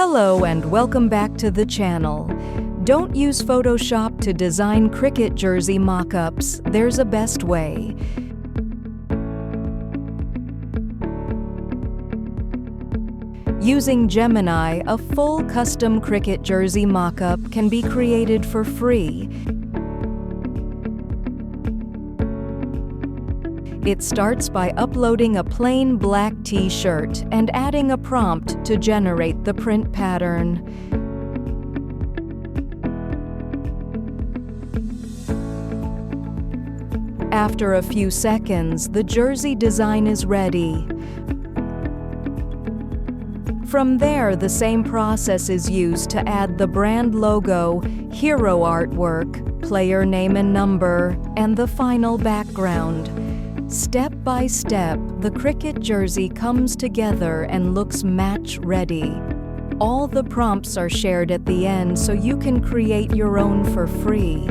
Hello and welcome back to the channel. Don't use Photoshop to design cricket jersey mock-ups. There's a best way. Using Gemini, a full custom cricket jersey mock-up can be created for free. It starts by uploading a plain black t-shirt and adding a prompt to generate the print pattern. After a few seconds, the jersey design is ready. From there, the same process is used to add the brand logo, hero artwork, player name and number, and the final background. Step by step, the cricket jersey comes together and looks match-ready. All the prompts are shared at the end so you can create your own for free.